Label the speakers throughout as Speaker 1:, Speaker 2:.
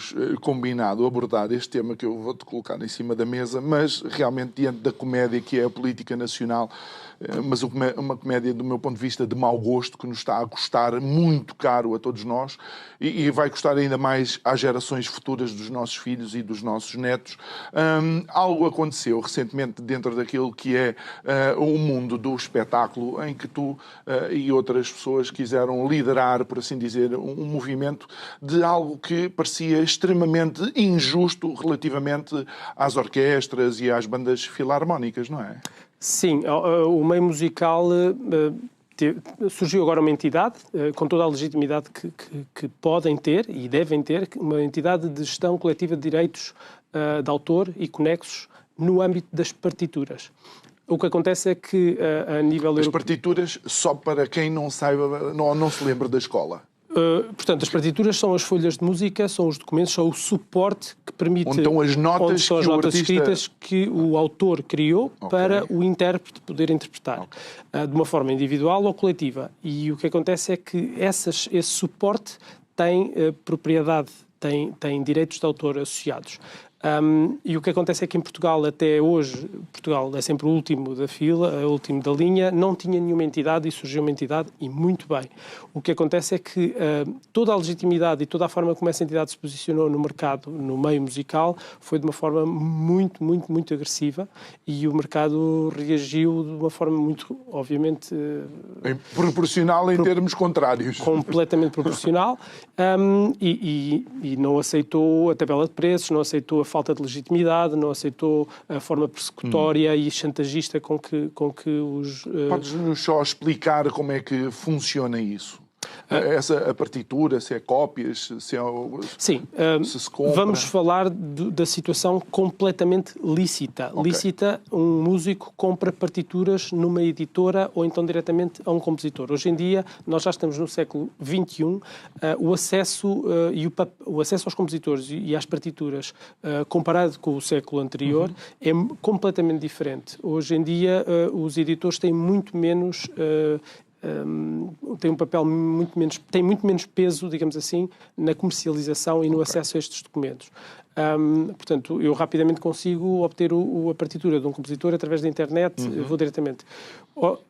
Speaker 1: tínhamos combinado abordar este tema que eu vou-te colocar em cima da mesa, mas realmente diante da comédia que é a política nacional, mas uma comédia, do meu ponto de vista, de mau gosto, que nos está a custar muito caro a todos nós e vai custar ainda mais às gerações futuras dos nossos filhos e dos nossos netos. Algo aconteceu recentemente dentro daquilo que é o mundo do espetáculo, em que tu e outras pessoas quiseram liderar, por assim dizer, um movimento de algo que parecia extremamente injusto relativamente às orquestras e às bandas filarmónicas, não é?
Speaker 2: Sim, o meio musical surgiu agora uma entidade, com toda a legitimidade que podem ter e devem ter, uma entidade de gestão coletiva de direitos de autor e conexos no âmbito das partituras. O que acontece é que, a nível europeu...
Speaker 1: As partituras, só para quem não saiba, não se lembra da escola.
Speaker 2: Portanto, as partituras são as folhas de música, são os documentos, são o suporte que permite...
Speaker 1: Onde estão as notas,
Speaker 2: escritas que o autor criou para o intérprete poder interpretar, de uma forma individual ou coletiva. E o que acontece é que esse suporte tem propriedade, tem direitos de autor associados. E o que acontece é que em Portugal, até hoje, Portugal é sempre o último da fila, o último da linha, não tinha nenhuma entidade e surgiu uma entidade, e muito bem. O que acontece é que toda a legitimidade e toda a forma como essa entidade se posicionou no mercado, no meio musical, foi de uma forma muito, muito, muito agressiva, e o mercado reagiu de uma forma muito, obviamente...
Speaker 1: proporcional em termos contrários.
Speaker 2: Completamente proporcional, e não aceitou a tabela de preços, não aceitou a falta de legitimidade, não aceitou a forma persecutória e chantagista com que os...
Speaker 1: Podes-nos só explicar como é que funciona isso? A partitura, se é cópias, se é...
Speaker 2: Sim,
Speaker 1: se compra.
Speaker 2: Vamos falar da situação completamente lícita. Lícita, um músico compra partituras numa editora ou então diretamente a um compositor. Hoje em dia, nós já estamos no século XXI, o acesso aos compositores e às partituras, comparado com o século anterior, é completamente diferente. Hoje em dia, os editores têm muito menos... tem um papel tem muito menos peso, digamos assim, na comercialização e no acesso a estes documentos. Portanto, eu rapidamente consigo obter a partitura de um compositor através da internet, vou diretamente.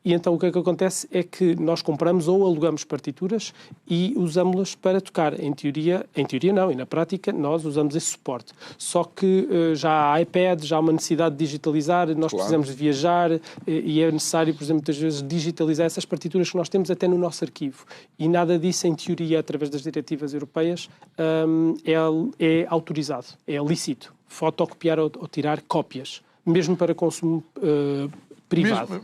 Speaker 2: E então o que é que acontece é que nós compramos ou alugamos partituras e usamos-las para tocar. Em teoria não, e na prática nós usamos esse suporte. Só que já há iPad, já há uma necessidade de digitalizar, nós precisamos de viajar e é necessário, por exemplo, muitas vezes digitalizar essas partituras que nós temos até no nosso arquivo. E nada disso, em teoria, através das diretivas europeias, é autorizado, é lícito. Fotocopiar ou tirar cópias, mesmo para consumo privado.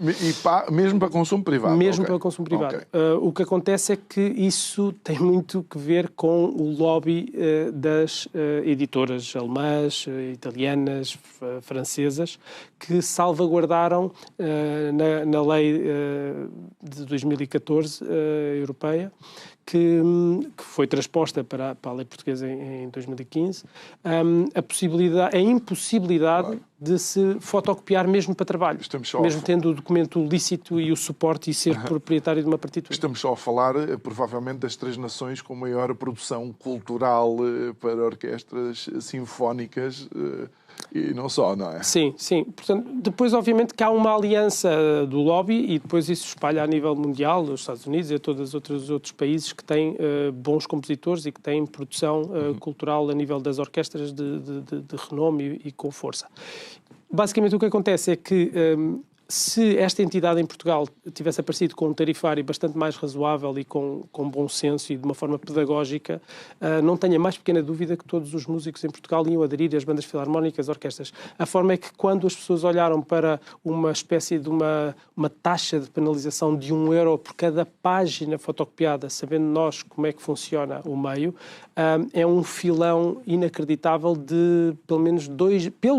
Speaker 1: Mesmo para consumo privado?
Speaker 2: Mesmo para consumo privado. O que acontece é que isso tem muito que ver com o lobby das editoras alemãs, italianas, francesas, que salvaguardaram na lei de 2014 europeia, que foi transposta para a lei portuguesa em 2015, a impossibilidade de se fotocopiar mesmo para trabalho, mesmo tendo o documento lícito e o suporte e ser proprietário de uma partitura.
Speaker 1: Estamos só a falar, provavelmente, das 3 nações com maior produção cultural para orquestras sinfónicas e não só, não é?
Speaker 2: Sim, sim. Portanto, depois, obviamente, que há uma aliança do lobby e depois isso espalha a nível mundial, nos Estados Unidos e a todos os outros países que têm bons compositores e que têm produção cultural a nível das orquestras de renome e com força. Basicamente, o que acontece é que se esta entidade em Portugal tivesse aparecido com um tarifário bastante mais razoável e com bom senso e de uma forma pedagógica, não tenho a mais pequena dúvida que todos os músicos em Portugal iam aderir às bandas filarmónicas, orquestras. A forma é que quando as pessoas olharam para uma espécie de uma taxa de penalização de €1 por cada página fotocopiada, sabendo nós como é que funciona o meio, é um filão inacreditável de pelo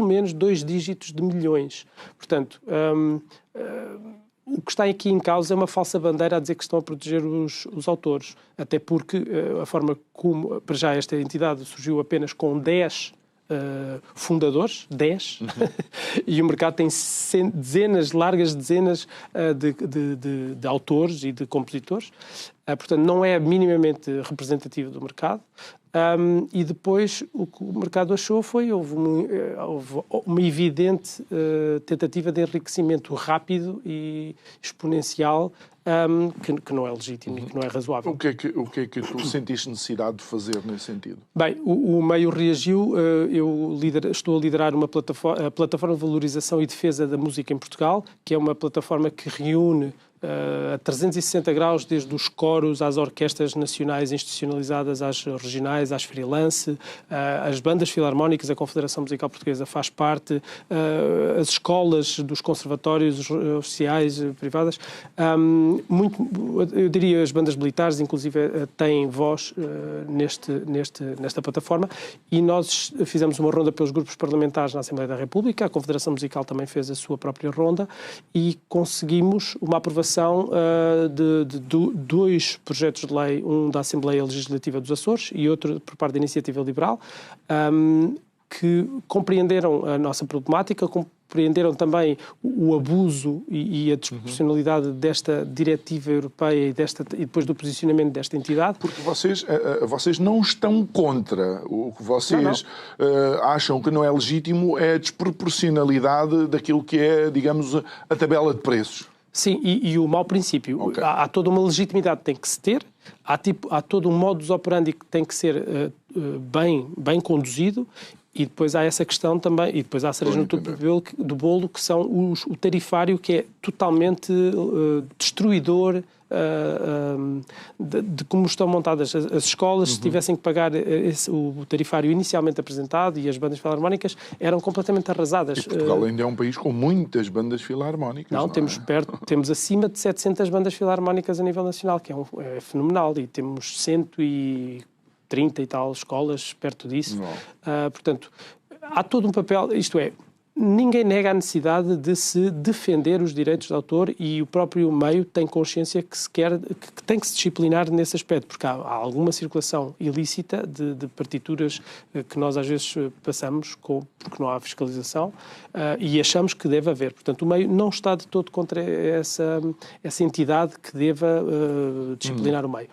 Speaker 2: menos dois dígitos de milhões. Portanto, o que está aqui em causa é uma falsa bandeira a dizer que estão a proteger os autores. Até porque a forma como, para já, esta entidade surgiu apenas com 10 fundadores, 10, e o mercado tem largas dezenas de autores e de compositores. Portanto, não é minimamente representativo do mercado. E depois o que o mercado achou houve uma evidente tentativa de enriquecimento rápido e exponencial, que não é legítimo e que não é razoável.
Speaker 1: O que é que tu sentiste necessidade de fazer nesse sentido?
Speaker 2: Bem, o meio reagiu. Estou a liderar a Plataforma de Valorização e Defesa da Música em Portugal, que é uma plataforma que reúne a 360 graus, desde os coros às orquestras nacionais institucionalizadas, às regionais, às freelance, as bandas filarmónicas, a Confederação Musical Portuguesa faz parte, as escolas dos conservatórios oficiais, privadas, eu diria as bandas militares, inclusive, têm voz nesta plataforma, e nós fizemos uma ronda pelos grupos parlamentares na Assembleia da República, a Confederação Musical também fez a sua própria ronda, e conseguimos uma aprovação de dois projetos de lei, um da Assembleia Legislativa dos Açores e outro por parte da Iniciativa Liberal, que compreenderam a nossa problemática, compreenderam também o abuso e a desproporcionalidade desta diretiva europeia e depois do posicionamento desta entidade.
Speaker 1: Porque vocês não estão contra. O que vocês acham que não é legítimo é a desproporcionalidade daquilo que é, digamos, a tabela de preços.
Speaker 2: Sim, e o mau princípio.
Speaker 1: Okay.
Speaker 2: Há toda uma legitimidade que tem que se ter, há todo um modus operandi que tem que ser bem conduzido, e depois há essa questão também, e depois há a cereja no topo do bolo, que são o tarifário, que é totalmente destruidor de como estão montadas as escolas. Se tivessem que pagar o tarifário inicialmente apresentado, e as bandas filarmónicas eram completamente arrasadas.
Speaker 1: E Portugal ainda é um país com muitas bandas filarmónicas.
Speaker 2: Não, temos acima de 700 bandas filarmónicas a nível nacional, que é fenomenal, e temos 130 e tal escolas perto disso. Portanto, há todo um papel, isto é, ninguém nega a necessidade de se defender os direitos de autor, e o próprio meio tem consciência que tem que se disciplinar nesse aspecto, porque há alguma circulação ilícita de partituras que nós às vezes passamos porque não há fiscalização, e achamos que deve haver. Portanto, o meio não está de todo contra essa entidade que deva disciplinar o meio.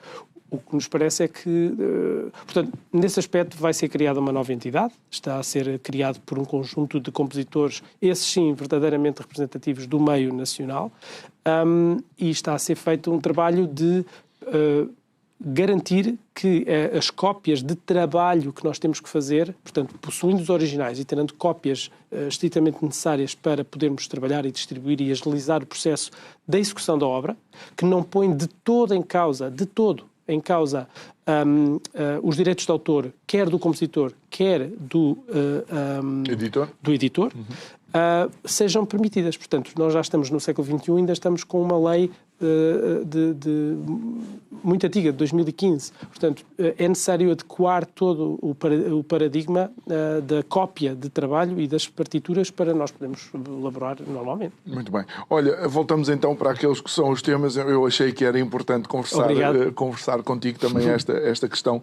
Speaker 2: O que nos parece é que, portanto, nesse aspecto vai ser criada uma nova entidade, está a ser criado por um conjunto de compositores, esses sim, verdadeiramente representativos do meio nacional, e está a ser feito um trabalho de garantir que as cópias de trabalho que nós temos que fazer, portanto, possuindo os originais e tendo cópias estritamente necessárias para podermos trabalhar e distribuir e agilizar o processo da execução da obra, que não põe de todo em causa os direitos de autor, quer do compositor, quer do editor, sejam permitidas. Portanto, nós já estamos no século XXI, ainda estamos com uma lei muito antiga, de 2015. Portanto, é necessário adequar todo o paradigma da cópia de trabalho e das partituras para nós podermos elaborar normalmente.
Speaker 1: Muito bem. Olha, voltamos então para aqueles que são os temas. Eu achei que era importante conversar contigo também esta questão